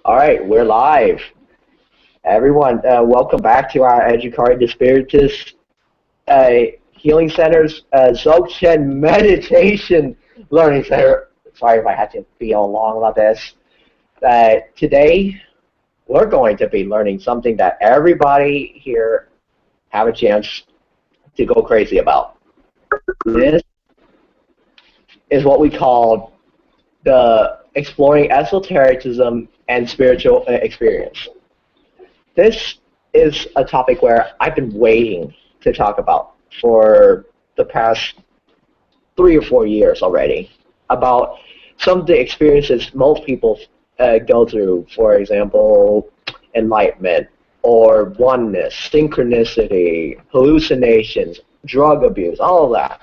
All right, we're live. Everyone, welcome back to our Educare the Spiritist uh, Healing Center's Dzogchen Meditation Learning Center. Sorry if I had to be all long about this. Today, we're going to be learning something that everybody here have a chance to go crazy about. This is what we call the exploring esotericism and spiritual experience. This is a topic where I've been waiting to talk about for the past 3 or 4 years already, about some of the experiences most people go through, for example, enlightenment or oneness, synchronicity, hallucinations, drug abuse, all of that.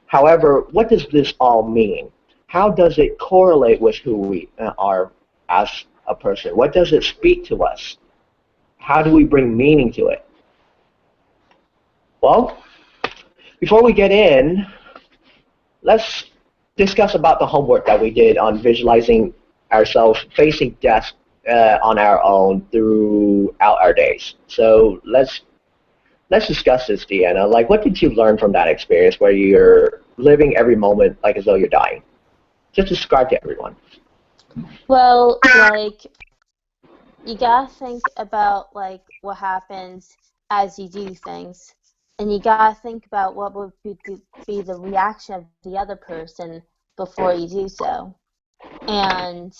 However, what does this all mean? How does it correlate with who we are as a person? What does it speak to us? How do we bring meaning to it? Well, before we get in, let's discuss about the homework that we did on visualizing ourselves facing death on our own throughout our days. So let's discuss this, Deanna. Like, what did you learn from that experience where you're living every moment like as though you're dying? Just describe to everyone. Well, you gotta think about, what happens as you do things. And you gotta think about what would be the reaction of the other person before you do so. And,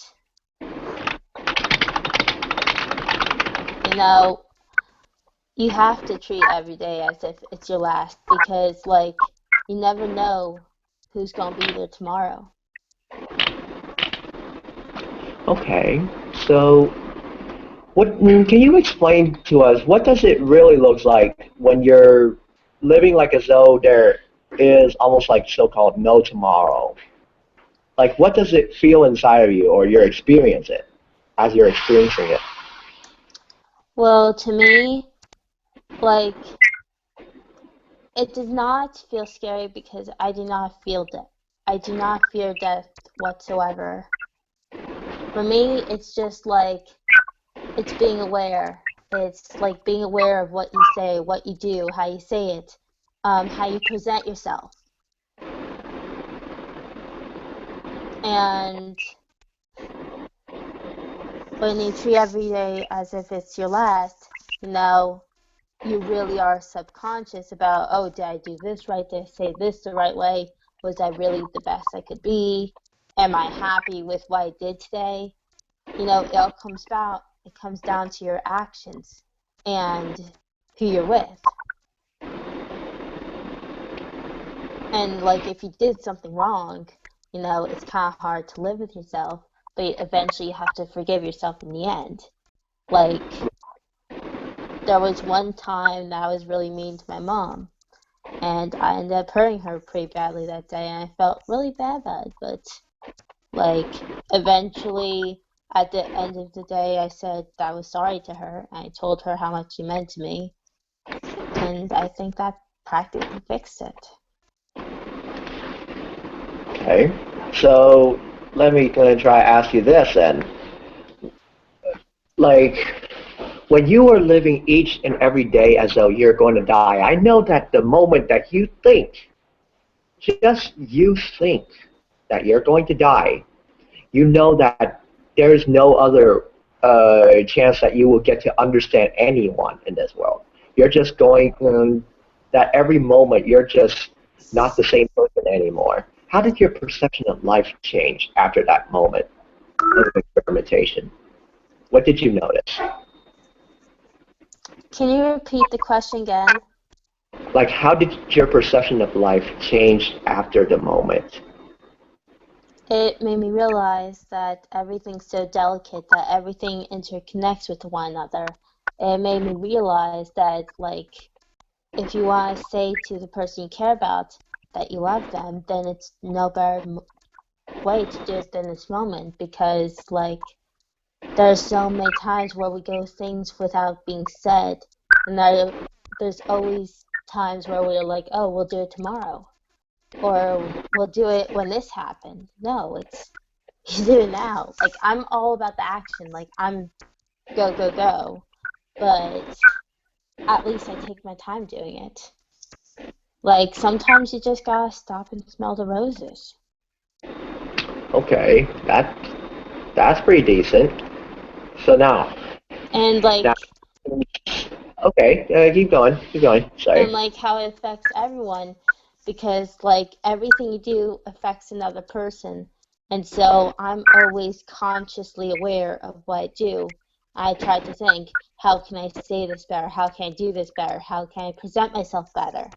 you have to treat every day as if it's your last because, you never know who's gonna be there tomorrow. Okay, so can you explain to us what does it really look like when you're living like as though there is almost like so-called no tomorrow? Like, what does it feel inside of you, or you experience it as you're experiencing it? Well, to me, it does not feel scary because I do not feel death. I do not fear death whatsoever. For me, it's just it's being aware. It's like being aware of what you say, what you do, how you say it, how you present yourself. And when you treat every day as if it's your last, you really are subconscious about, oh, did I do this right? Did I say this the right way? Was I really the best I could be? Am I happy with what I did today? It all comes down to your actions and who you're with. And if you did something wrong, it's kind of hard to live with yourself, but eventually you have to forgive yourself in the end. There was one time that I was really mean to my mom, and I ended up hurting her pretty badly that day, and I felt really bad about it, but eventually at the end of the day I said I was sorry to her, and I told her how much she meant to me, and I think that practically fixed it. Okay, so let me try to ask you this then. When you are living each and every day as though you're going to die, I know that the moment that you think, just you think that you're going to die, you know that there is no other chance that you will get to understand anyone in this world. You're just going, that every moment you're just not the same person anymore. How did your perception of life change after that moment of experimentation? What did you notice? Can you repeat the question again? How did your perception of life change after the moment? It made me realize that everything's so delicate, that everything interconnects with one another. It made me realize that, if you want to say to the person you care about that you love them, then it's no better way to do it than this moment, because, there's so many times where we go things without being said, and there's always times where we're like, oh, we'll do it tomorrow, or we'll do it when this happens. No, it's you do it now. Like, I'm all about the action. Like, I'm go, go, go. But at least I take my time doing it. Like, sometimes you just gotta stop and smell the roses. Okay, that's pretty decent. So And, now, like, okay, keep going. and Sorry. like how it affects everyone, because like everything you do affects another person, and so I'm always consciously aware of what I do. I try to think, how can I say this better, how can I do this better, how can I present myself better,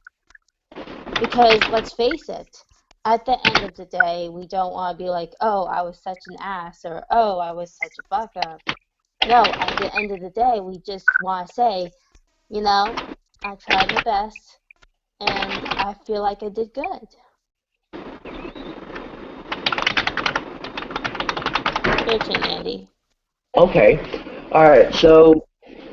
because let's face it, at the end of the day we don't want to be like, oh, I was such an ass, or oh, I was such a fuck up. No, at the end of the day we just want to say, you know, I tried my best and I feel like I did good. Your turn, Andy. Okay, all right. So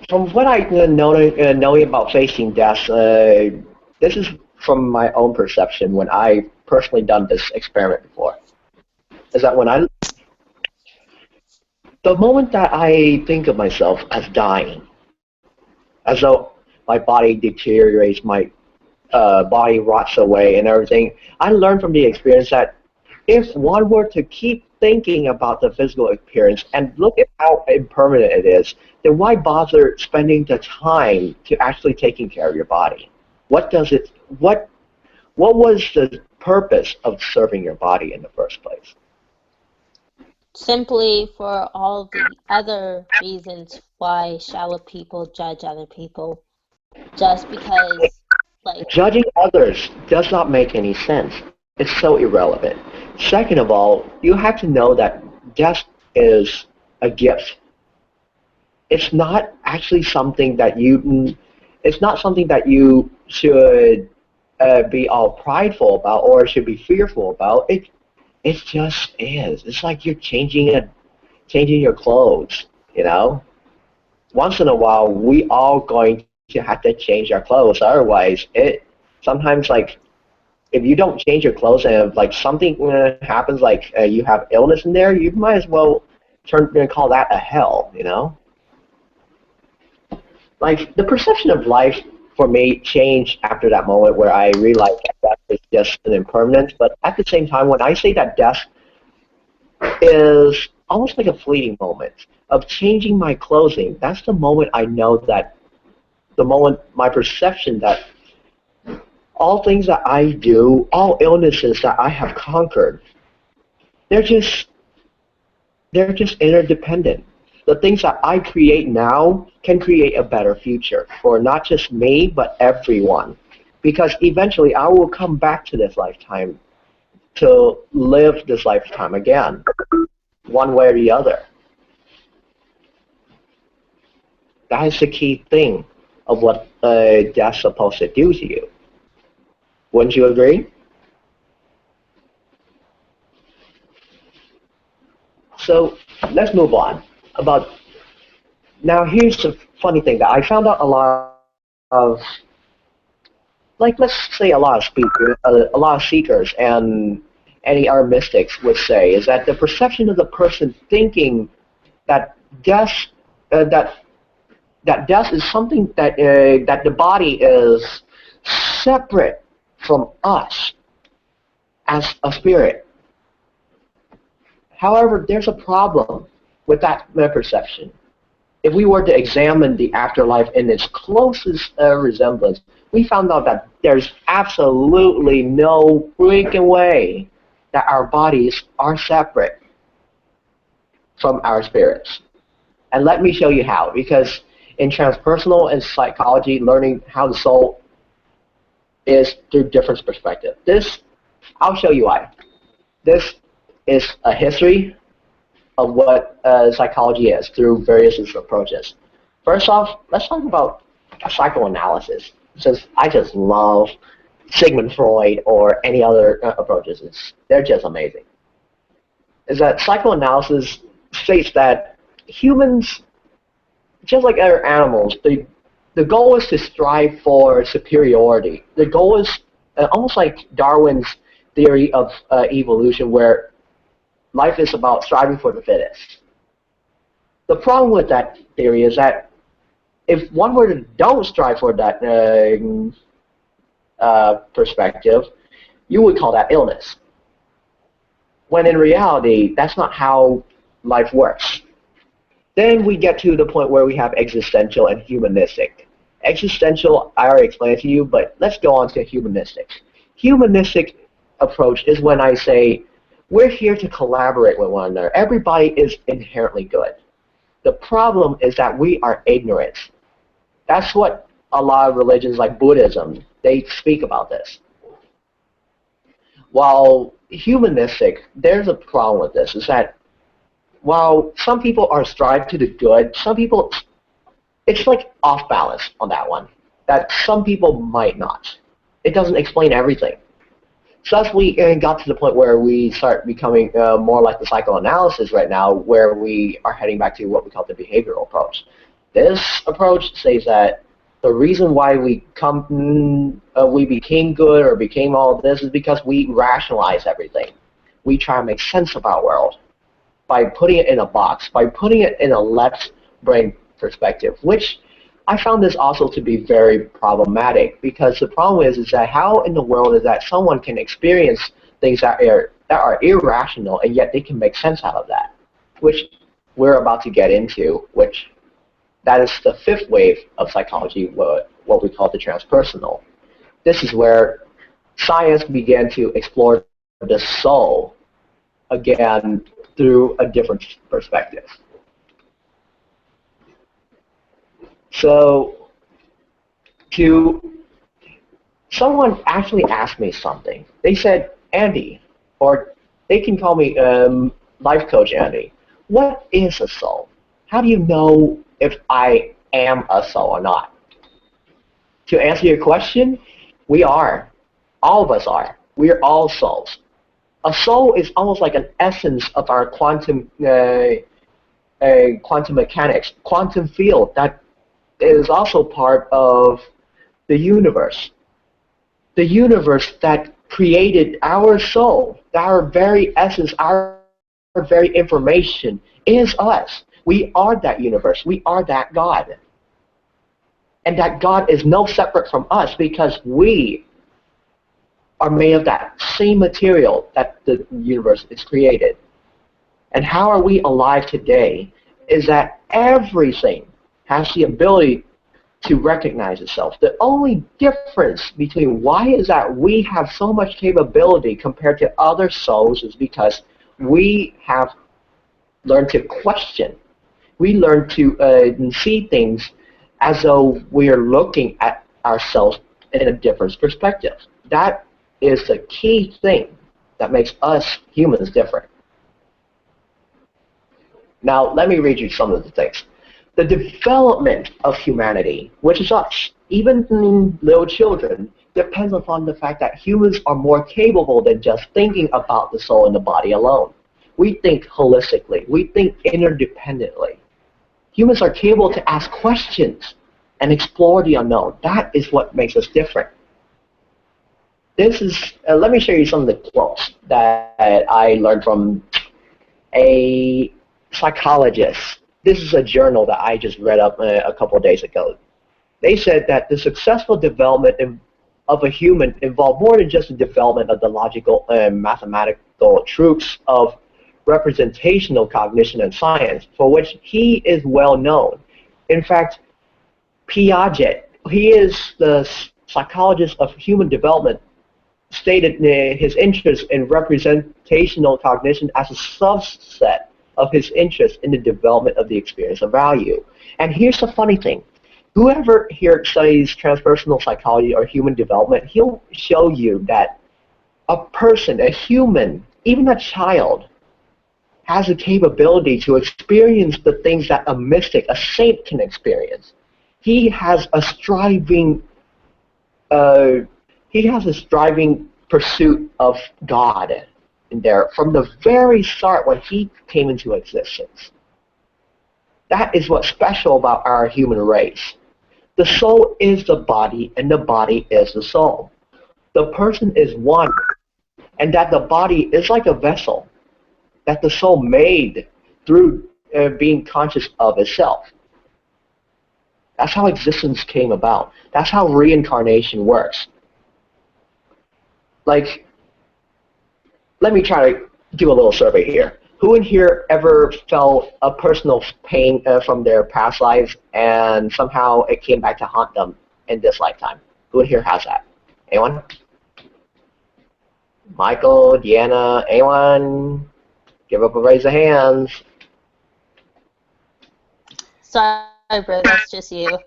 from what I knowing about facing death, this is from my own perception when I personally done this experiment before. Is that the moment that I think of myself as dying, as though my body deteriorates, my body rots away and everything, I learned from the experience that if one were to keep thinking about the physical appearance and look at how impermanent it is, then why bother spending the time to actually taking care of your body? What does it? What was the purpose of serving your body in the first place? Simply for all the other reasons why shallow people judge other people. Just because, like, Judging others does not make any sense. It's so irrelevant. Second of all, you have to know that death is a gift. It's not actually something that it's not something that you should be all prideful about or should be fearful about. It just is. It's like you're changing your clothes. You know, once in a while we all going to have to change our clothes. Otherwise, it sometimes like if you don't change your clothes and if, like something happens, like you have illness in there, you might as well call that a hell. You know. Like the perception of life for me changed after that moment where I realized that death is just an impermanence. But at the same time, when I say that death is almost like a fleeting moment of changing my clothing, that's the moment I know that the moment my perception that all things that I do, all illnesses that I have conquered, they're just they're just interdependent. The things that I create now can create a better future for not just me, but everyone. Because eventually I will come back to this lifetime to live this lifetime again, one way or the other. That is the key thing of what death's supposed to do to you. Wouldn't you agree? So let's move on. About now, here's the funny thing that I found out a lot of, like let's say a lot of seekers and any other mystics would say is that the perception of the person thinking that death that death is something that the body is separate from us as a spirit. However, there's a problem with that perception. If we were to examine the afterlife in its closest resemblance, we found out that there's absolutely no freaking way that our bodies are separate from our spirits. And let me show you how, because in transpersonal and psychology, learning how the soul is through different perspective. I'll show you why. This is a history of what psychology is through various approaches. First off, let's talk about psychoanalysis, since I just love Sigmund Freud or any other approaches. They're just amazing. Is that psychoanalysis states that humans, just like other animals, the goal is to strive for superiority. The goal is almost like Darwin's theory of evolution, where life is about striving for the fittest. The problem with that theory is that if one were to don't strive for that perspective, you would call that illness. When in reality, that's not how life works. Then we get to the point where we have existential and humanistic. Existential, I already explained to you, but let's go on to humanistic. Humanistic approach is when I say, we're here to collaborate with one another. Everybody is inherently good. The problem is that we are ignorant. That's what a lot of religions like Buddhism, they speak about this. While humanistic, there's a problem with this, is that while some people are strive to the good, some people, it's like off balance on that one, that some people might not. It doesn't explain everything. So thus we got to the point where we start becoming more like the psychoanalysis right now, where we are heading back to what we call the behavioral approach. This approach says that the reason why we became good or became all of this is because we rationalize everything. We try to make sense of our world by putting it in a box, by putting it in a left brain perspective, which I found this also to be very problematic, because the problem is that how in the world is that someone can experience things that are irrational and yet they can make sense out of that, which we're about to get into, which that is the fifth wave of psychology, what we call the transpersonal. This is where science began to explore the soul again through a different perspective. So, someone actually asked me something. They said, Andy, or they can call me life coach Andy, what is a soul? How do you know if I am a soul or not? To answer your question, we are. All of us are. We are all souls. A soul is almost like an essence of our quantum mechanics, quantum field that is also part of the universe. The universe that created our soul, our very essence, our very information is us. We are that universe. We are that God. And that God is no separate from us because we are made of that same material that the universe is created. And how are we alive today is that everything has the ability to recognize itself. The only difference between why is that we have so much capability compared to other souls is because we have learned to question. We learn to see things as though we are looking at ourselves in a different perspective. That is the key thing that makes us humans different. Now, let me read you some of the things. The development of humanity, which is us, even in little children, depends upon the fact that humans are more capable than just thinking about the soul and the body alone. We think holistically. We think interdependently. Humans are capable to ask questions and explore the unknown. That is what makes us different. This is, let me show you some of the quotes that I learned from a psychologist. This is a journal that I just read up a couple of days ago. They said that the successful development of a human involved more than just the development of the logical and mathematical truths of representational cognition and science, for which he is well known. In fact, Piaget, he is the psychologist of human development, stated his interest in representational cognition as a subset of his interest in the development of the experience of value. And here's the funny thing. Whoever here studies transpersonal psychology or human development, he'll show you that a person, a human, even a child, has the capability to experience the things that a mystic, a saint can experience. He has a striving pursuit of God in there from the very start when he came into existence. That is what's special about our human race. The soul is the body, and the body is the soul. The person is one, and that the body is like a vessel that the soul made through being conscious of itself. That's how existence came about. That's how reincarnation works. Like, let me try to do a little survey here. Who in here ever felt a personal pain from their past lives and somehow it came back to haunt them in this lifetime? Who in here has that? Anyone? Michael, Deanna, anyone? Give up a raise of hands. Sorry, bro, that's just you.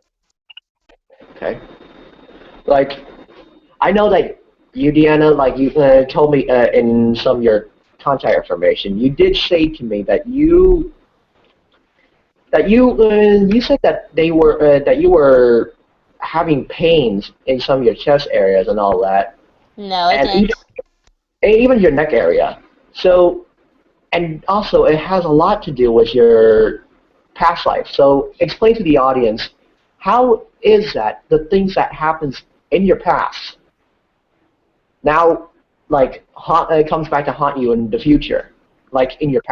Okay. Like, I know that you, Deanna, like you told me in some of your contact information, you did say to me that you said that you were having pains in some of your chest areas and all that, No, I and didn't. even your neck area. So, and also it has a lot to do with your past life. So, explain to the audience, how is that the things that happens in your past now, like, it comes back to haunt you in the future, like in your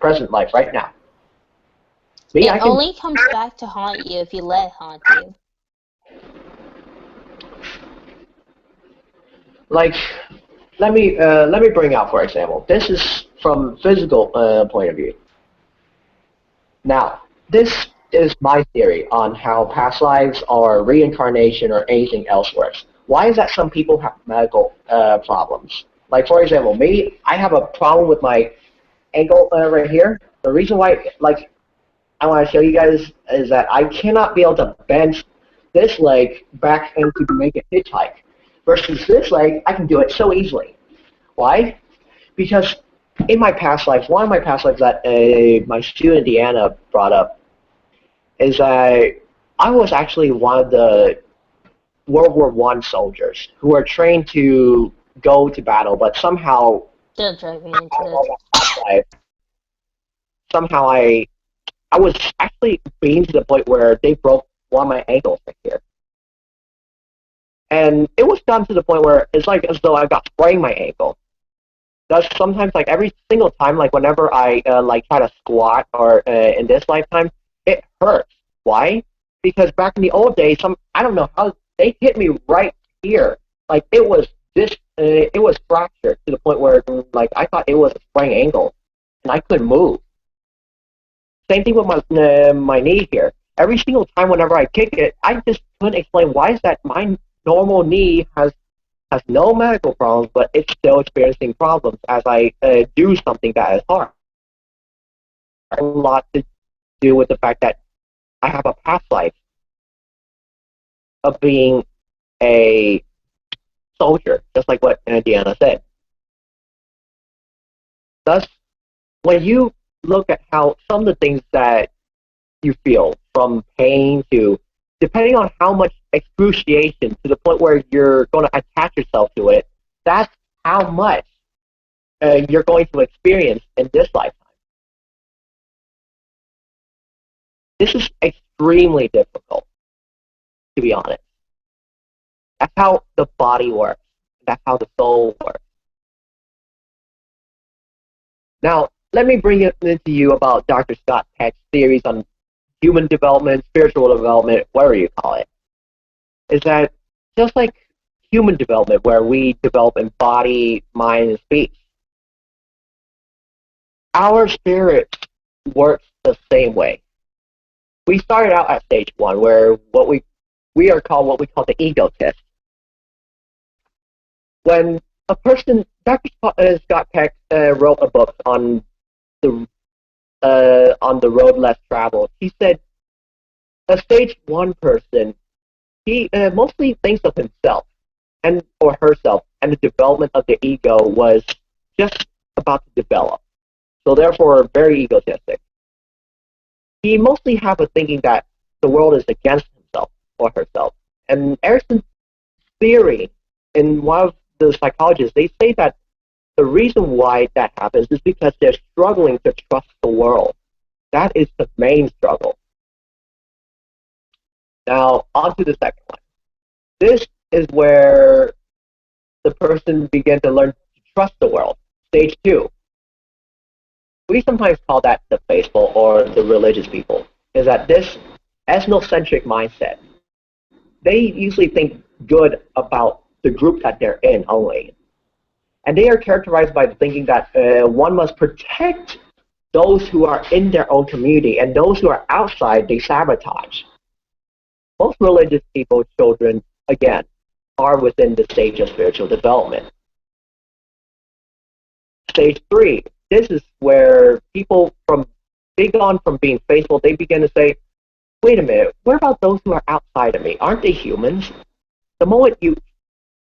present life right now? Me, It I can, only comes back to haunt you if you let it haunt you. like, let me bring out, for example, this is from physical point of view. Now, this is my theory on how past lives or reincarnation or anything else works. Why is that some people have medical problems? Like, for example, me, I have a problem with my ankle right here. The reason why, like, I want to show you guys is that I cannot be able to bend this leg back and to make it hitchhike. Versus this leg, I can do it so easily. Why? Because in my past life, one of my past lives that my student Deanna brought up is that I was actually one of the World War I soldiers who were trained to go to battle, but somehow, Don't drag me into this. somehow I was actually beaten to the point where they broke one of my ankles right here. And it was done to the point where it's like as though I got sprained my ankle. That's sometimes, like, every single time, like whenever I like try to squat or in this lifetime, it hurts. Why? Because back in the old days, I don't know how they hit me right here. Like, it was it was fractured to the point where, like, I thought it was a sprained ankle, and I couldn't move. Same thing with my knee here. Every single time whenever I kick it, I just couldn't explain why is that my normal knee has no medical problems, but it's still experiencing problems as I do something that is hard. A lot to do with the fact that I have a past life of being a soldier, just like what Deanna said. Thus, when you look at how some of the things that you feel, from pain to, depending on how much excruciation to the point where you're going to attach yourself to it, that's how much you're going to experience in this lifetime. This is extremely difficult, to be honest. That's how the body works. That's how the soul works. Now, let me bring it into you about Dr. Scott Peck's theories on human development, spiritual development, whatever you call it. Is that just like human development, where we develop in body, mind, and speech, our spirit works the same way. We started out at stage one, where we are called what we call the ego test. When a person, Dr. Scott Peck wrote a book on the road less traveled. He said a stage one person, he mostly thinks of himself and or herself, and the development of the ego was just about to develop. So therefore, very egotistic. He mostly have a thinking that the world is against himself or herself. And Erickson's theory, in one of the psychologists, they say that the reason why that happens is because they're struggling to trust the world. That is the main struggle. Now, on to the second one. This is where the person began to learn to trust the world. Stage two. We sometimes call that the faithful or the religious people, is that this ethnocentric mindset, they usually think good about the group that they're in only. And they are characterized by the thinking that one must protect those who are in their own community, and those who are outside, they sabotage. Most religious people, children, again, are within the stage of spiritual development. Stage 3, this is where people they gone from being faithful, they begin to say, wait a minute, what about those who are outside of me? Aren't they humans? The moment you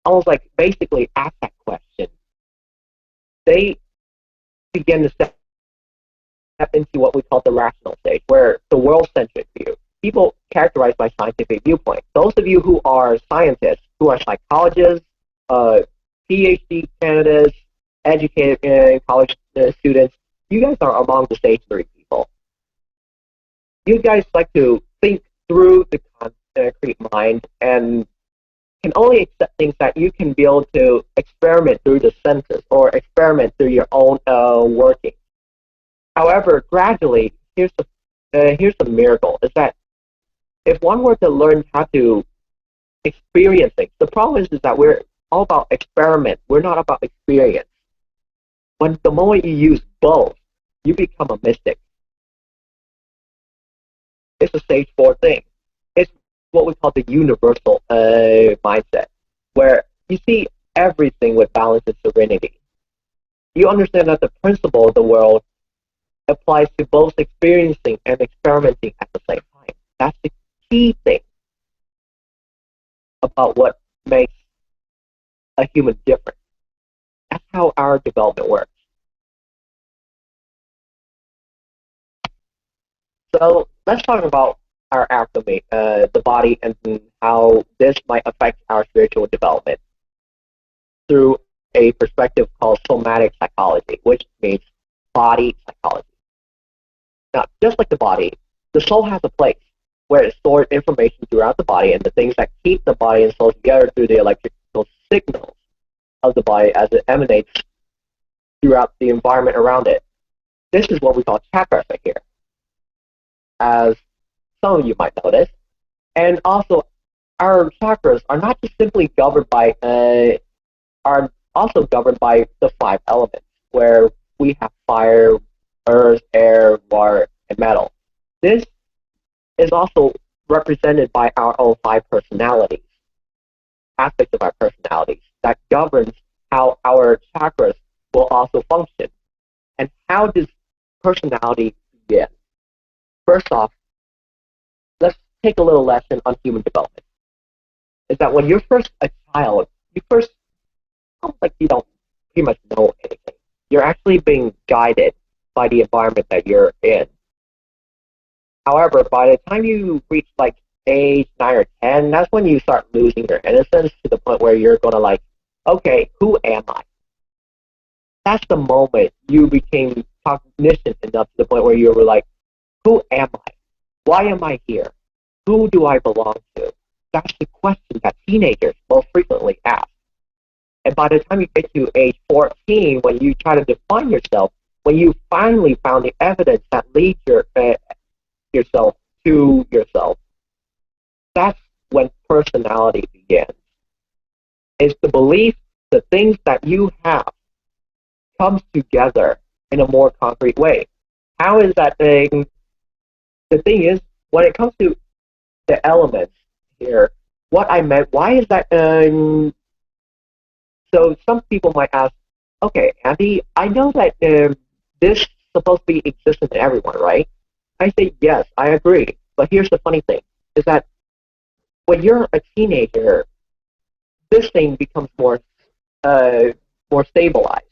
almost like basically ask that question, they begin to step into what we call the rational stage, where the world-centric view, people characterized by scientific viewpoint. Those of you who are scientists, who are psychologists, PhD candidates, educated college students, you guys are among the stage 3 people. You guys like to think through the concrete mind and can only accept things that you can be able to experiment through the senses or experiment through your own working. However, gradually, here's the miracle, is that if one were to learn how to experience things, the problem is that we're all about experiment. We're not about experience. When the moment you use both, you become a mystic. It's a stage 4 thing. It's what we call the universal mindset, where you see everything with balance and serenity. You understand that the principle of the world applies to both experiencing and experimenting at the same time. That's the key thing about what makes a human different. That's how our development works. So let's talk about our alchemy, the body, and how this might affect our spiritual development through a perspective called somatic psychology, which means body psychology. Now, just like the body, the soul has a place where it stores information throughout the body, and the things that keep the body and soul together through the electrical signals of the body as it emanates throughout the environment around it. This is what we call chakras right here, as some of you might notice. And also, our chakras are not just simply governed by, are also governed by the 5 elements, where we have fire, earth, air, water, and metal. This is also represented by our own 5 personalities, aspects of our personalities, that governs how our chakras will also function. And how does personality begin? First off, let's take a little lesson on human development. Is that when you're first a child, you first, almost like you don't pretty much know anything. You're actually being guided by the environment that you're in. However, by the time you reach like age 9 or 10, that's when you start losing your innocence to the point where you're going to like, okay, who am I? That's the moment you became cognizant enough to the point where you were like, who am I? Why am I here? Who do I belong to? That's the question that teenagers most frequently ask. And by the time you get to age 14, when you try to define yourself, when you finally found the evidence that leads yourself to yourself, that's when personality begins. It's the belief, the things that you have comes together in a more concrete way. How is that thing? The thing is, when it comes to the elements here, what I meant, why is that? So some people might ask, okay, Andy, I know that this is supposed to be existent in everyone, right? I say, yes, I agree. But here's the funny thing, is that when you're a teenager, this thing becomes more stabilized,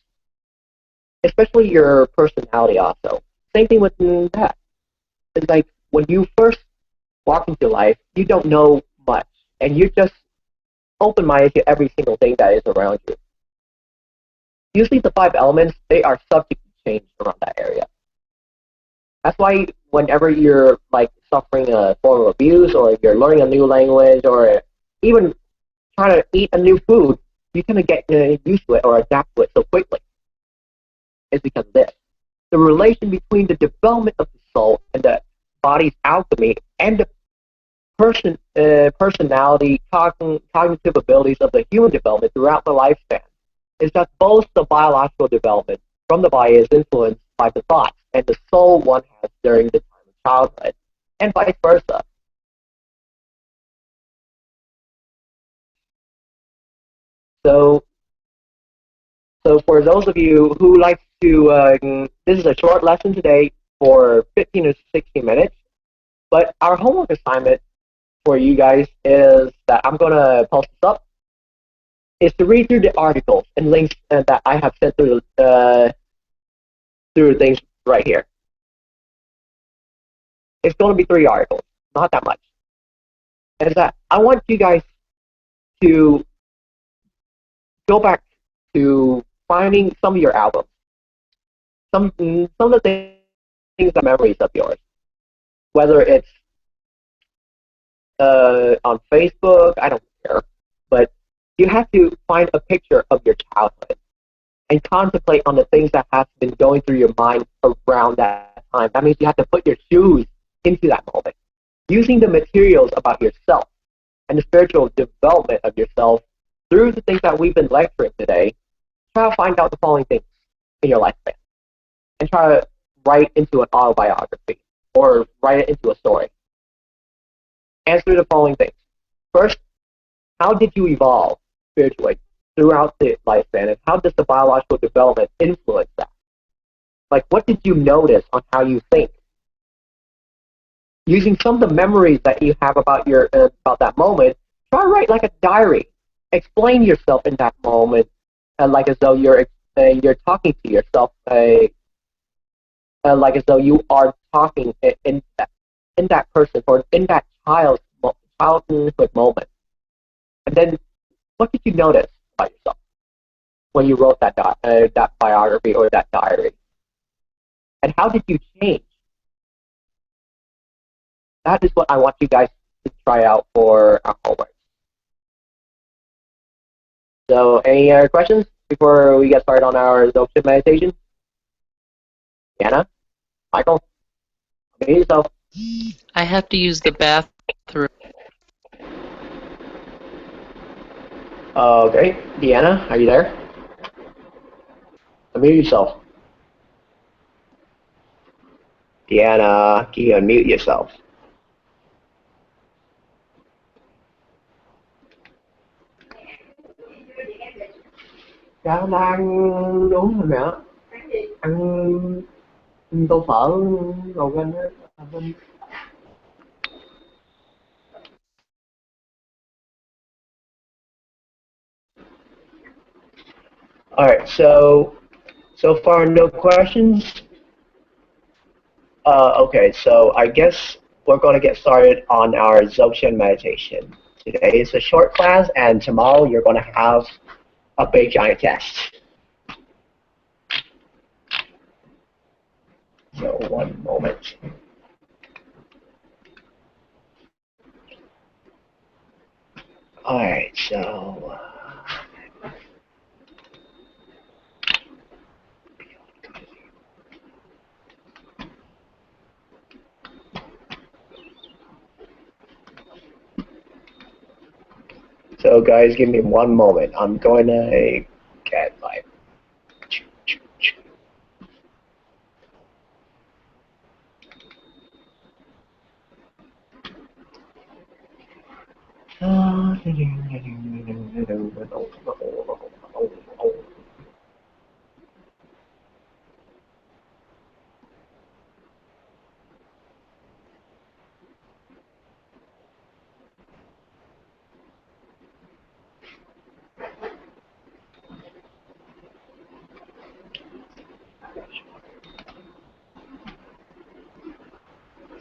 especially your personality also. Same thing with that. It's like when you first walk into life, you don't know much, and you're just open-minded to every single thing that is around you. Usually the 5 elements, they are subject to change around that area. That's why whenever you're like suffering a form of abuse, or you're learning a new language, or even trying to eat a new food, you kind of get used to it or adapt to it so quickly. It's because of this. the relation between the development of the soul and the body's alchemy and the personality, cognitive abilities of the human development throughout the lifespan is that both the biological development from the body is influenced by the thoughts and the soul one has during the time of childhood, and vice versa. So, so for those of you who like to, this is a short lesson today for 15 to 16 minutes, but our homework assignment for you guys is that I'm going to post this up, is to read through the articles and links that I have sent through things right here. It's going to be 3 articles, not that much. And that I want you guys to go back to finding some of your albums, some of the things are memories of yours, whether it's on Facebook, I don't care, but you have to find a picture of your childhood and contemplate on the things that have been going through your mind around that time. That means you have to put your shoes into that moment, using the materials about yourself and the spiritual development of yourself through the things that we've been lecturing today. Try to find out the following things in your lifespan and try to write into an autobiography or write it into a story. Answer the following things. First, how did you evolve spiritually throughout the lifespan, and how does the biological development influence that? Like, what did you notice on how you think? Using some of the memories that you have about about that moment, try to write like a diary. Explain yourself in that moment, like as though you're talking to yourself, like as though you are talking in that person or in that childhood moment. And then, what did you notice about yourself when you wrote that that biography or that diary? And how did you change? That is what I want you guys to try out for our homework. So, any other questions before we get started on our Dzogchen meditation? Anna? Michael? Unmute yourself. I have to use the bathroom. Okay. Deanna, are you there? Unmute yourself. Deanna, can you unmute yourself? Cháu đang uống rồi mẹ. Ăn tô phở rồi quên á. All right, so far no questions. Okay, so I guess we're going to get started on our Dzogchen meditation. Today is a short class, and tomorrow you're going to have a big giant test. So one moment. All right, so. So guys, give me one moment. I'm going to get my.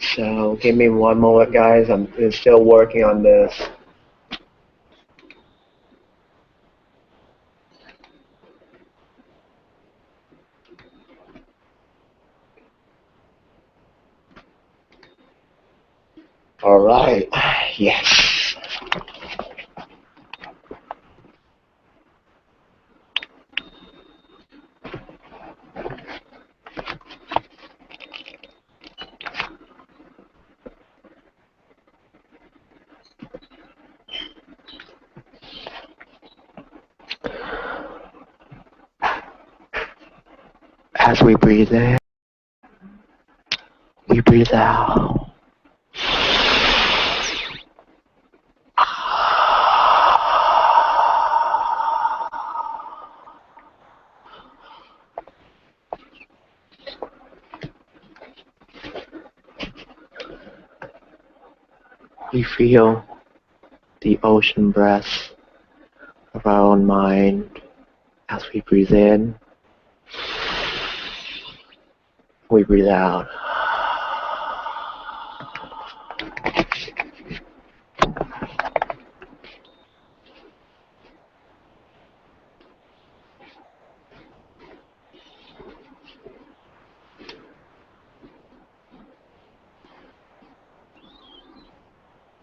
So give me one moment, guys. I'm still working on this. All right. Yes. As we breathe in, we breathe out. We feel the ocean breath of our own mind as we breathe in. We breathe out.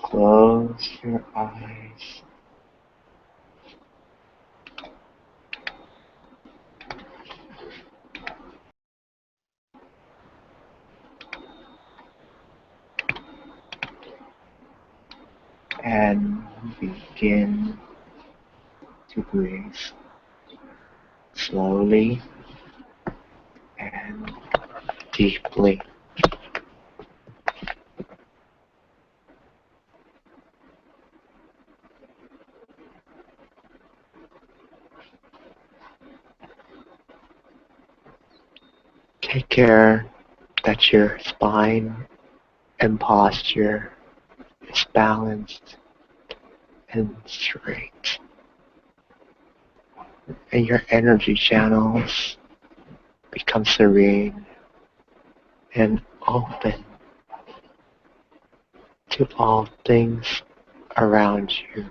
Close your eyes. And begin to breathe slowly and deeply. Take care that your spine and posture is balanced and straight, and your energy channels become serene and open to all things around you.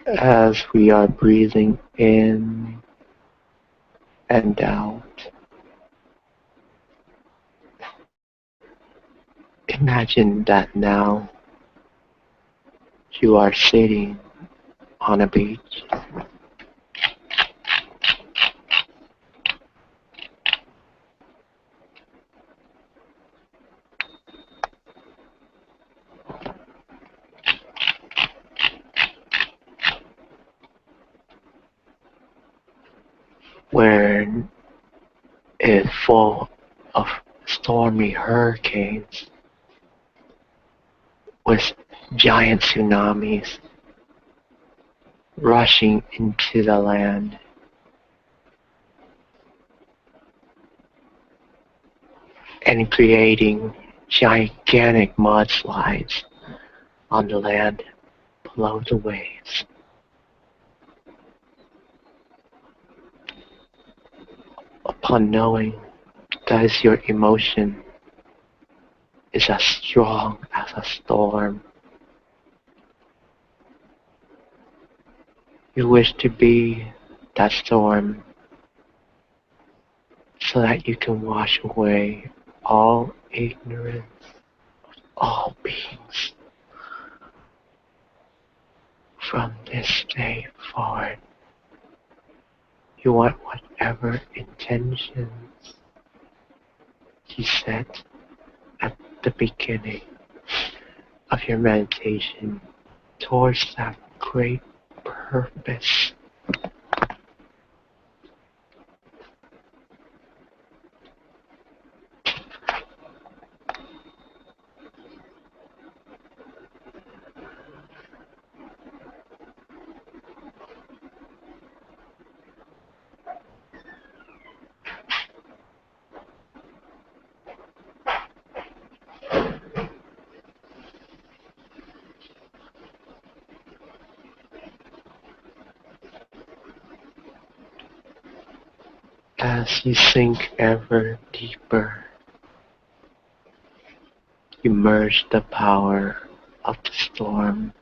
As we are breathing in and out, imagine that now you are sitting on a beach. Where it's full of stormy hurricanes with giant tsunamis rushing into the land and creating gigantic mudslides on the land below the waves. Upon knowing that your emotion is as strong as a storm, you wish to be that storm so that you can wash away all ignorance, all beings from this day forward. You want whatever intentions you set at the beginning of your meditation towards that great purpose. As you sink ever deeper, you merge the power of the storm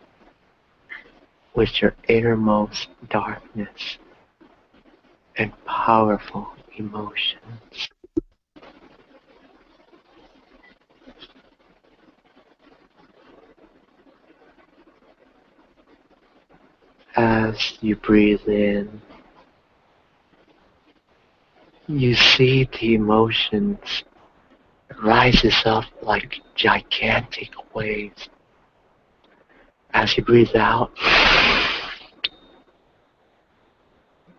with your innermost darkness and powerful emotions. As you breathe in, you see the emotions rises up like gigantic waves. As you breathe out,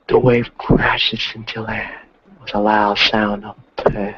the wave crashes into land with a loud sound of peh.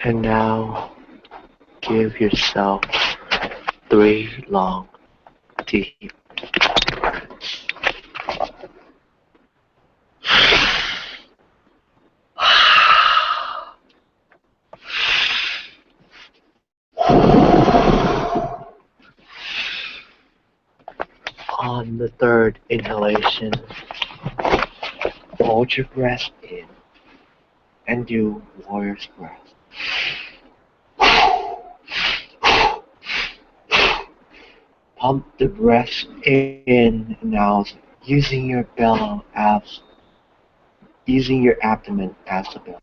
And now give yourself 3 long, deep breaths. On the 3rd inhalation, hold your breath in and do warrior's breath. Pump the breath in and out using your abdomen as the bellow.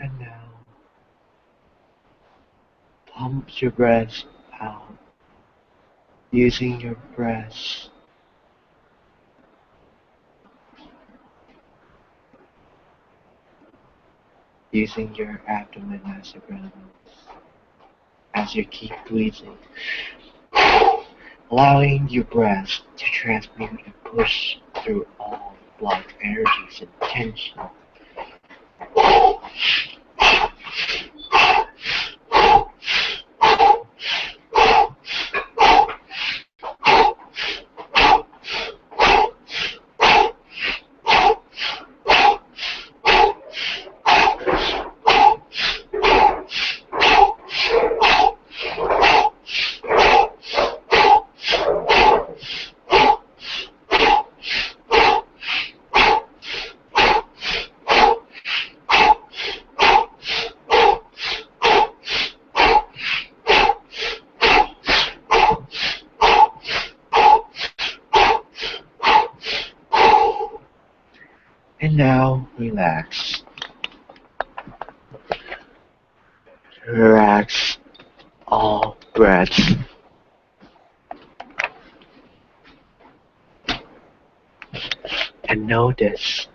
And now, pump your breath out using your breath. Using your abdomen as your breath as you keep breathing, allowing your breath to transmute and push through all blood energies and tension. And now relax. Relax all breaths. And notice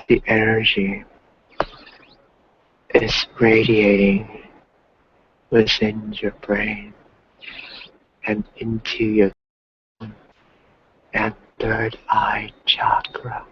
the energy is radiating within your brain and into your and third eye chakra.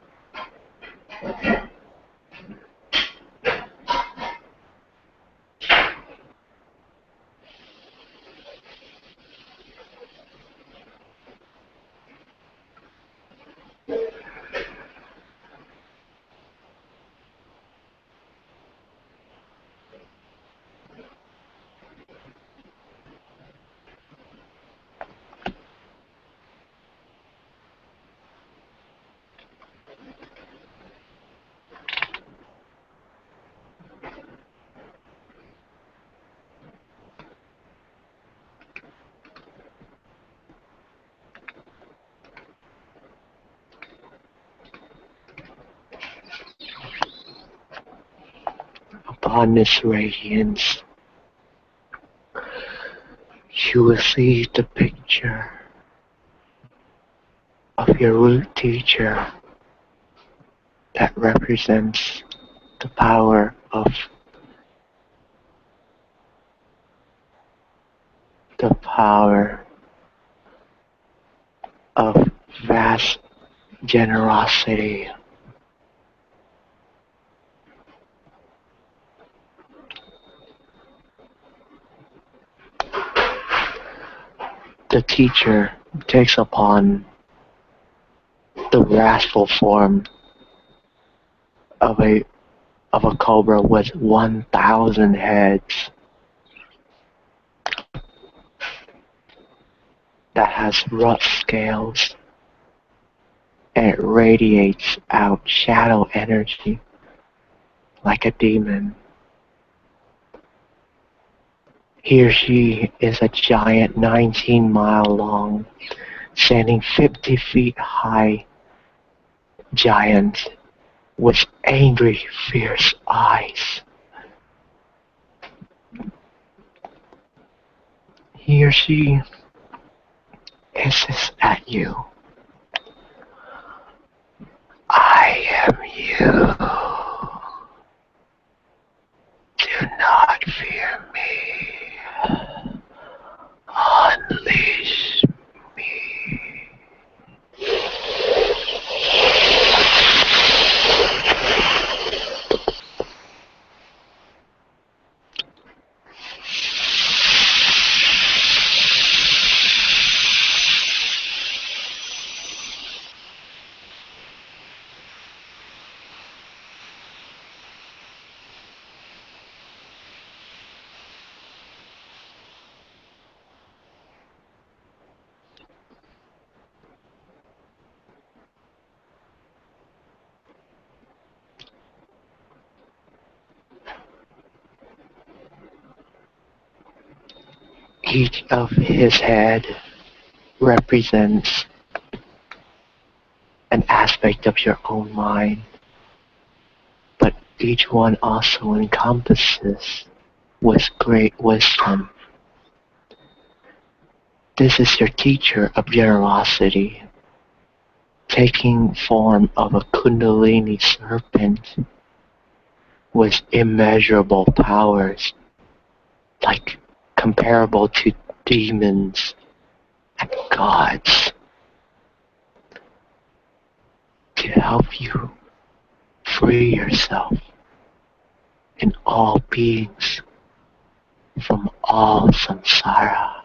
Upon this radiance, you will see the picture of your root teacher that represents the power of vast generosity. The teacher takes upon the wrathful form of a cobra with 1,000 heads that has rough scales, and it radiates out shadow energy like a demon. He or she is a giant 19-mile long, standing 50 feet high giant with angry, fierce eyes. He or she hisses at you. I am you. Do not fear me. Unleash me. Each of his head represents an aspect of your own mind, but each one also encompasses with great wisdom. This is your teacher of generosity, taking form of a kundalini serpent with immeasurable powers, like comparable to demons and gods, to help you free yourself and all beings from all samsara.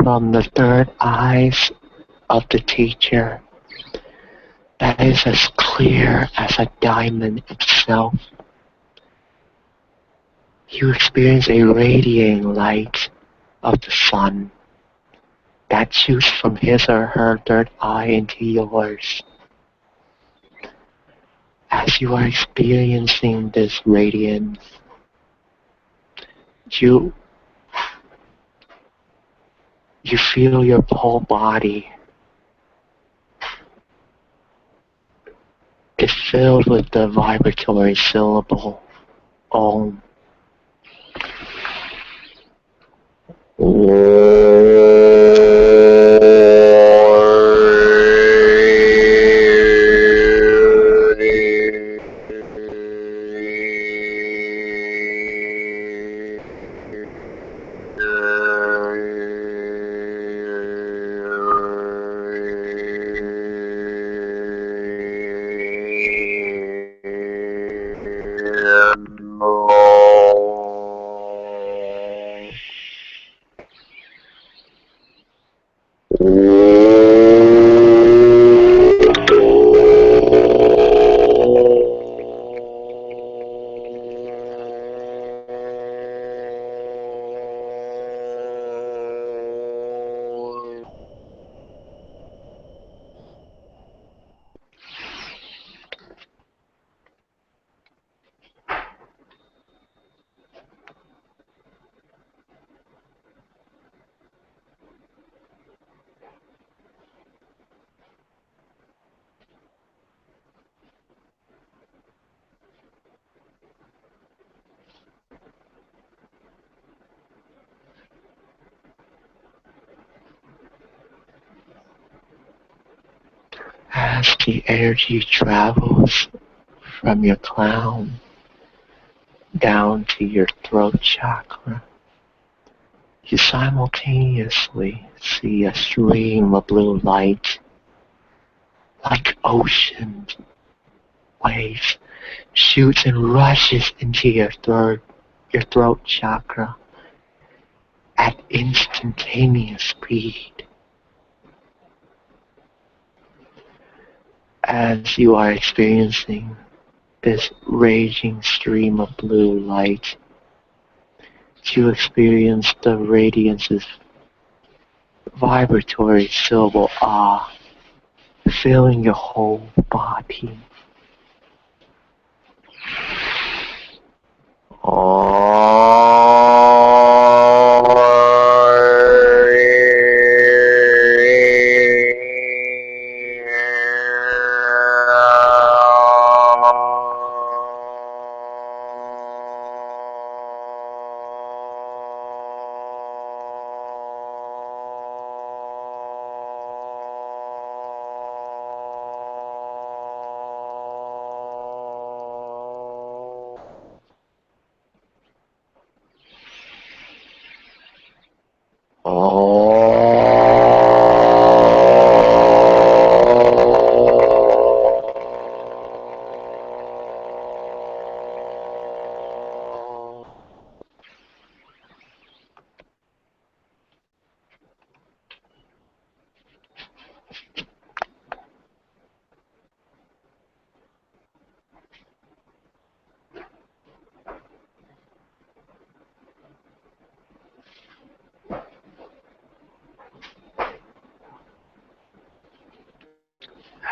from the third eyes of the teacher that is as clear as a diamond itself. You experience a radiating light of the sun that shoots from his or her third eye into yours. As you are experiencing this radiance, you feel your whole body is filled with the vibratory syllable Om. As the energy travels from your crown down to your throat chakra, you simultaneously see a stream of blue light, like ocean waves, shoots and rushes into your throat chakra at instantaneous speed. As you are experiencing this raging stream of blue light, you experience the radiance's vibratory syllable Ah, filling your whole body.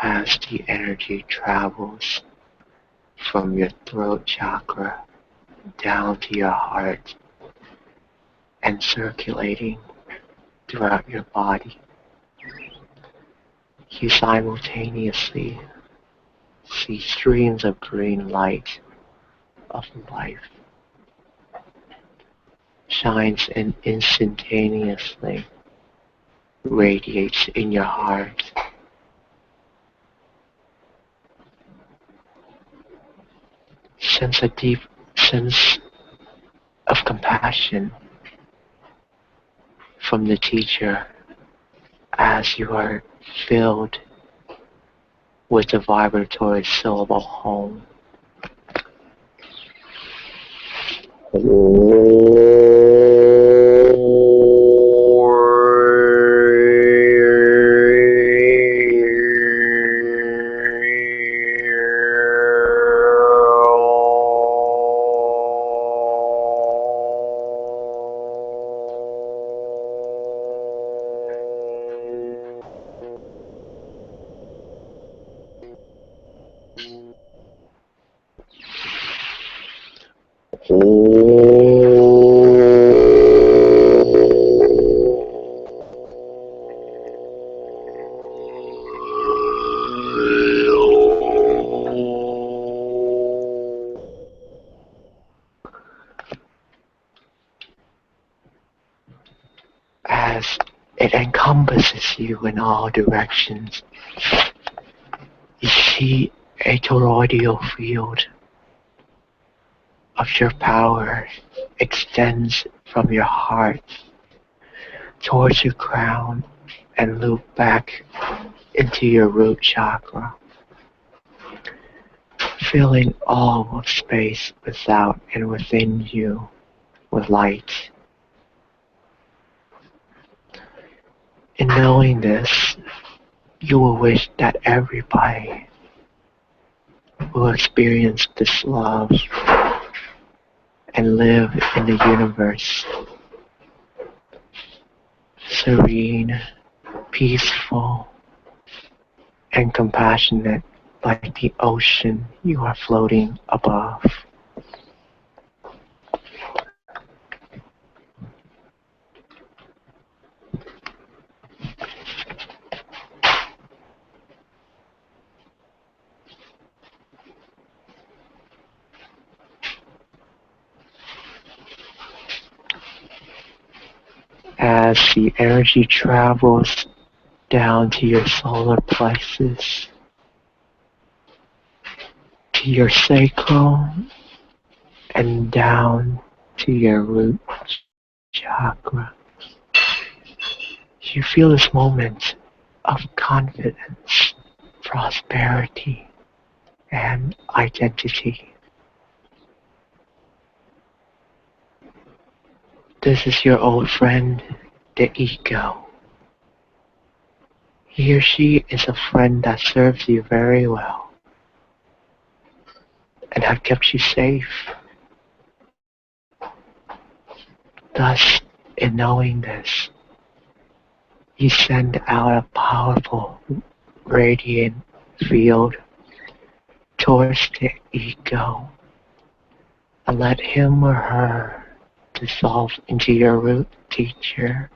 As the energy travels from your throat chakra down to your heart and circulating throughout your body, you simultaneously see streams of green light of life shines and instantaneously radiates in your heart. Sense a deep sense of compassion from the teacher as you are filled with the vibratory syllable home. As it encompasses you in all directions, you see a toroidal field of your power extends from your heart towards your crown and loop back into your root chakra, filling all of space without and within you with light. In knowing this, you will wish that everybody will experience this love and live in the universe serene, peaceful, and compassionate like the ocean you are floating above. As the energy travels down to your solar plexus, to your sacrum, and down to your root chakra, you feel this moment of confidence, prosperity, and identity. This is your old friend, the ego. He or she is a friend that serves you very well and have kept you safe. Thus, in knowing this, you send out a powerful, radiant field towards the ego and let him or her dissolve into your root teacher.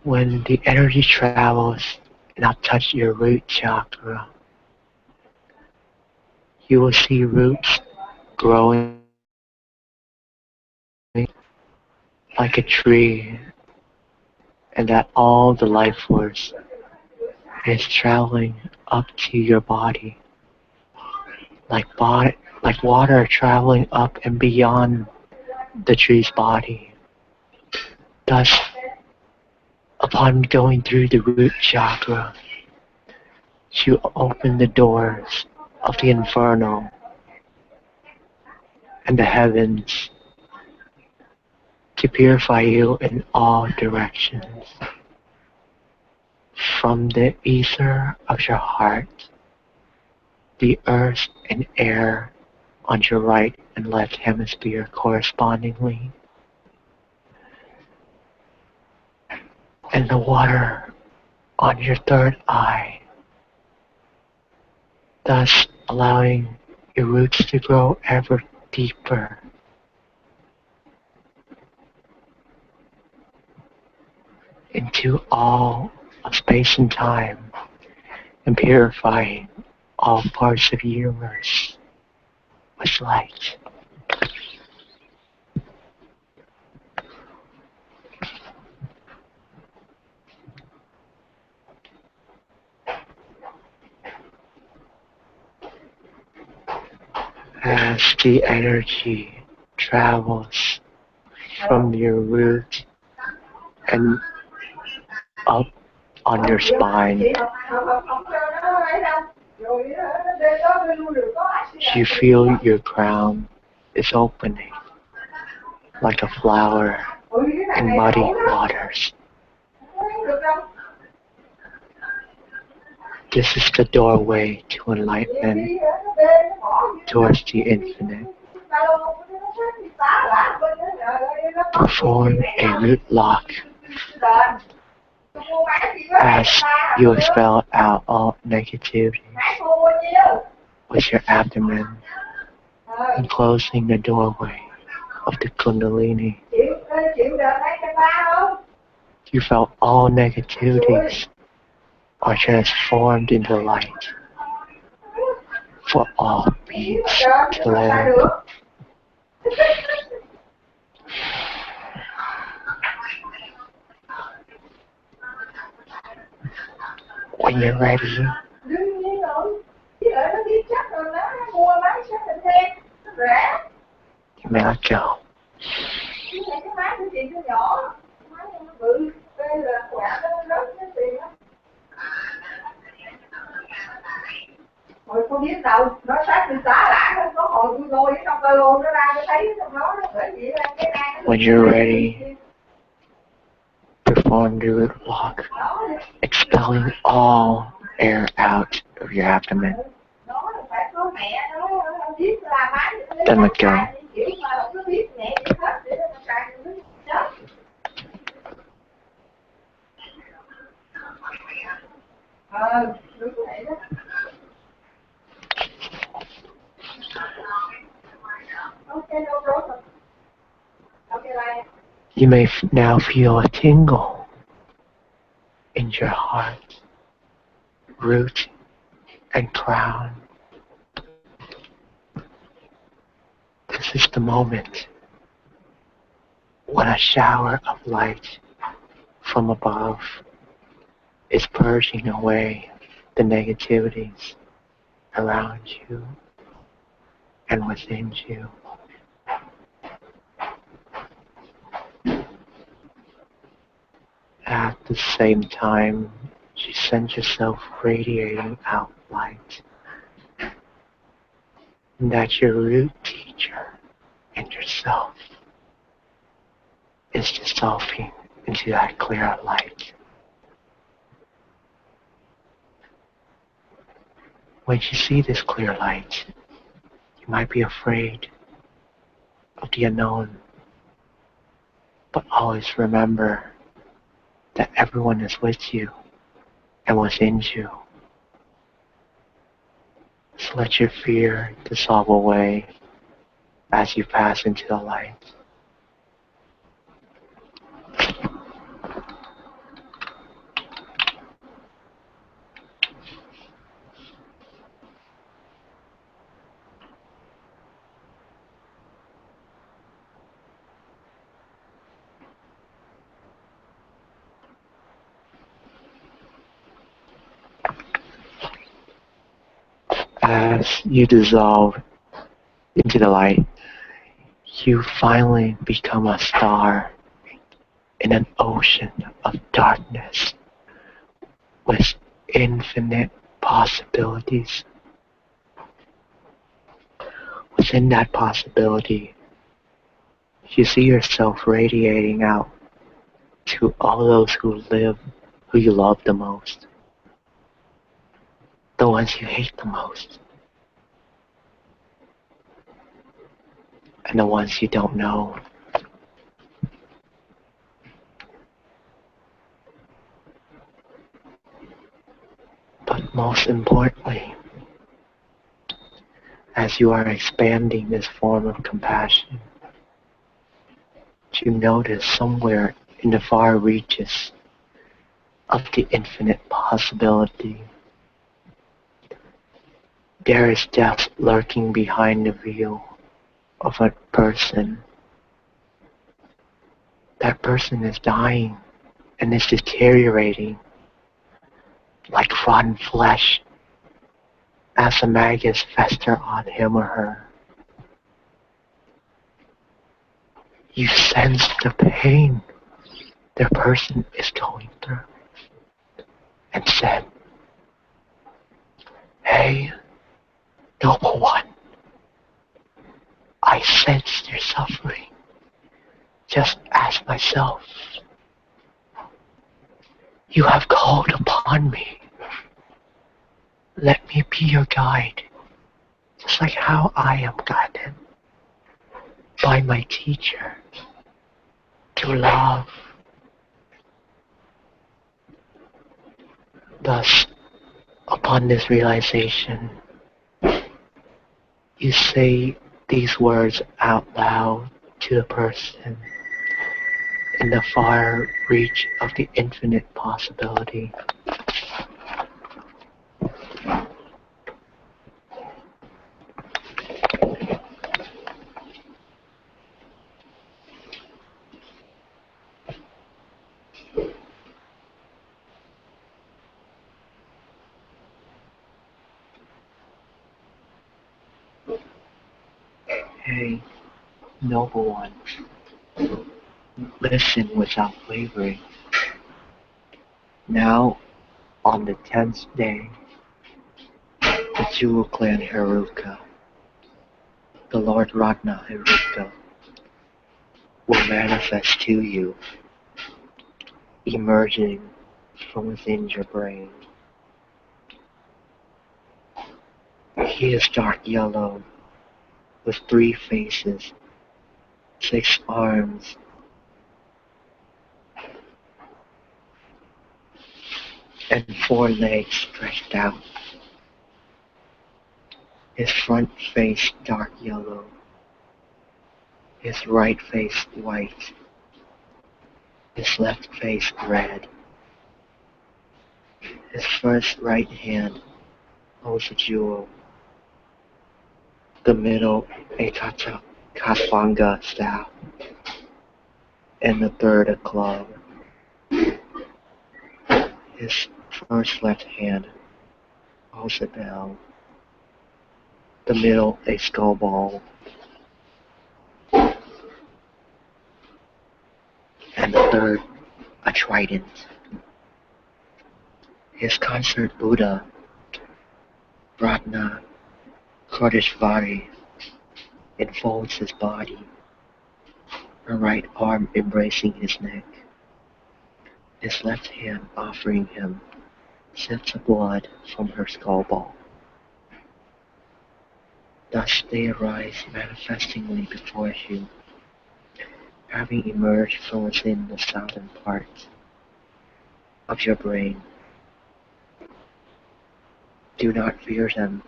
When the energy travels and now touch your root chakra, you will see roots growing like a tree, and that all the life force is traveling up to your body, like water traveling up and beyond the tree's body. Thus, upon going through the root chakra, you open the doors of the inferno and the heavens to purify you in all directions. From the ether of your heart, the earth and air on your right and left hemisphere correspondingly, and the water on your third eye, thus allowing your roots to grow ever deeper into all of space and time, and purifying all parts of the universe with light. As the energy travels from your root and up on your spine, you feel your crown is opening like a flower in muddy waters. This is the doorway to enlightenment, towards the infinite. Perform a root lock as you expel out all negativity. with your abdomen enclosing the doorway of the Kundalini. You felt all negativities are transformed into light for all beings to live. When you're ready, you may let go. Hồi không biết đâu, nó sát mình xá lại, có hồi tôi ngồi trong cà lô nó ra tôi thấy trong đó nó bởi vì là cái này. When you're ready, perform the root walk, expelling all air out of your abdomen. Then let go. You may now feel a tingle in your heart, root, and crown. This is the moment when a shower of light from above is purging away the negativities around you and within you. At the same time, you send yourself radiating out light. And that your root teacher and yourself is dissolving into that clear light. When you see this clear light, you might be afraid of the unknown, but always remember that everyone is with you and within you. So let your fear dissolve away as you pass into the light. As you dissolve into the light, you finally become a star in an ocean of darkness with infinite possibilities. Within that possibility, you see yourself radiating out to all those who you love the most, the ones you hate the most, and the ones you don't know. But most importantly, as you are expanding this form of compassion, you notice somewhere in the far reaches of the infinite possibility, there is death lurking behind the veil of a person. That person is dying and is deteriorating like rotten flesh as the maggots fester on him or her. You sense the pain the person is going through and said, "Hey, noble one, I sense your suffering just as myself. You have called upon me. Let me be your guide, just like how I am guided by my teacher to love." Thus, upon this realization, You say these words out loud to a person in the far reach of the infinite possibility. Hey, noble ones, listen without wavering. Now, on the 10th day, the Jewel Clan Heruka, the Lord Ratna Heruka, will manifest to you, emerging from within your brain. He is dark yellow, with 3 faces, 6 arms, and 4 legs stretched out. His front face dark yellow, his right face white, his left face red. His first right hand holds a jewel, the middle a Katwanga staff, and the third a club. His first left hand holds a bell, the middle a skull ball, and the third a trident. His concert Buddha, Ratna Kodeshvari, enfolds his body, her right arm embracing his neck, his left hand offering him sips of blood from her skull ball. Thus they arise manifestingly before you, having emerged from within the southern part of your brain. Do not fear them.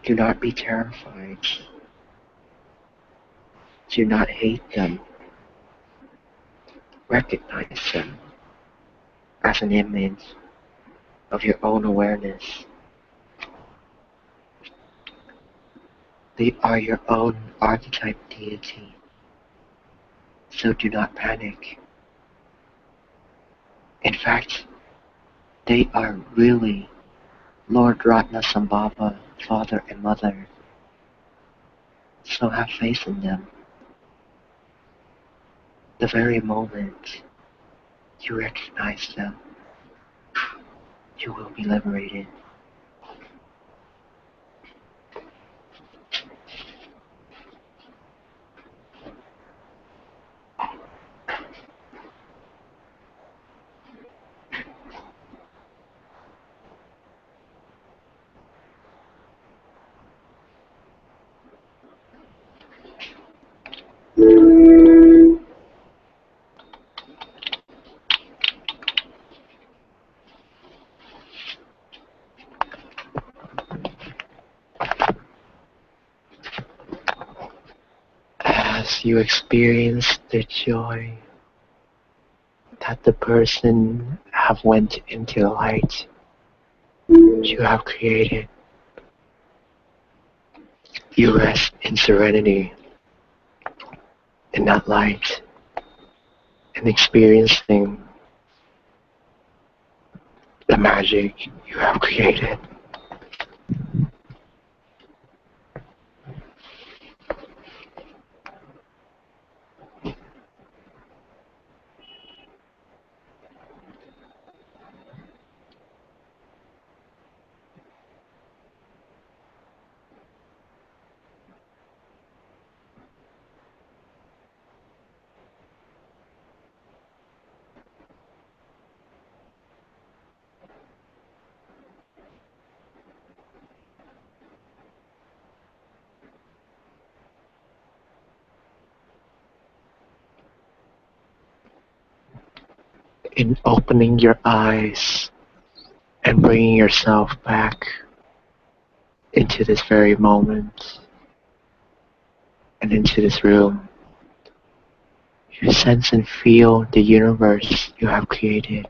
Do not be terrified. Do not hate them. Recognize them as an image of your own awareness. They are your own archetype deity, so do not panic. In fact, they are really Lord Ratna Sambhava, father and mother, so have faith in them. The very moment you recognize them, you will be liberated. As you experience the joy that the person have went into the light you have created, you rest in serenity in that light and experiencing the magic you have created. In opening your eyes and bringing yourself back into this very moment and into this room. You sense and feel the universe you have created.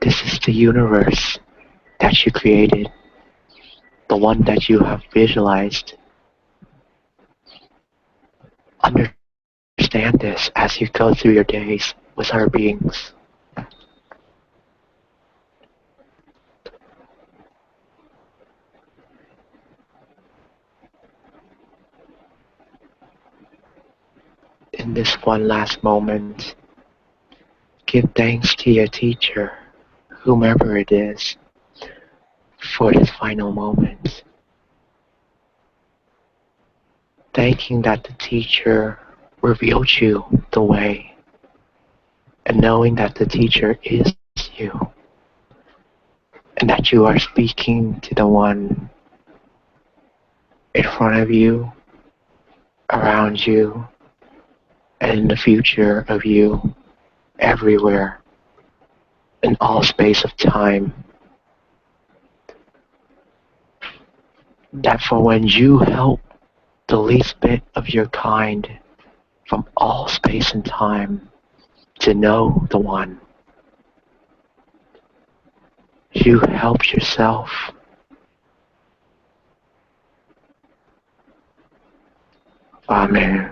This is the universe that you created, the one that you have visualized. Understand this as you go through your days with our beings. In this one last moment, give thanks to your teacher, whomever it is, for this final moment. Thanking that the teacher revealed you the way, and knowing that the teacher is you, and that you are speaking to the one in front of you, around you, and in the future of you, everywhere, in all space of time. That for when you help the least bit of your kind from all space and time to know the one, you help yourself. Amen.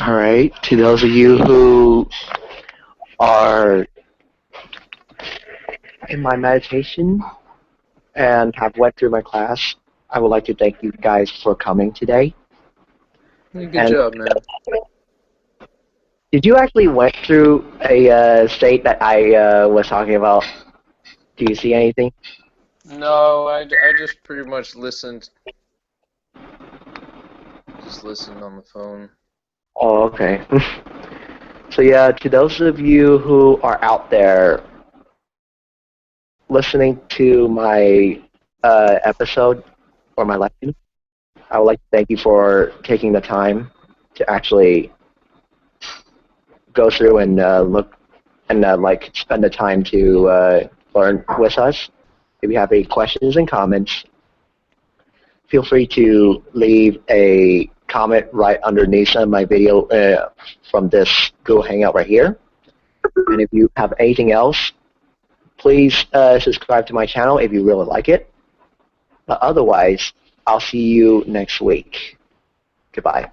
All right, to those of you who are in my meditation and have went through my class, I would like to thank you guys for coming today. Good job, man. Did you actually went through a state that I was talking about? Do you see anything? No, I just pretty much listened. Just listened on the phone. Oh, okay. So yeah, to those of you who are out there listening to my episode or my lesson, I would like to thank you for taking the time to actually go through and look and like spend the time to learn with us. If you have any questions and comments, feel free to leave a comment right underneath my video from this Google Hangout right here. And if you have anything else, please subscribe to my channel if you really like it. But otherwise, I'll see you next week. Goodbye.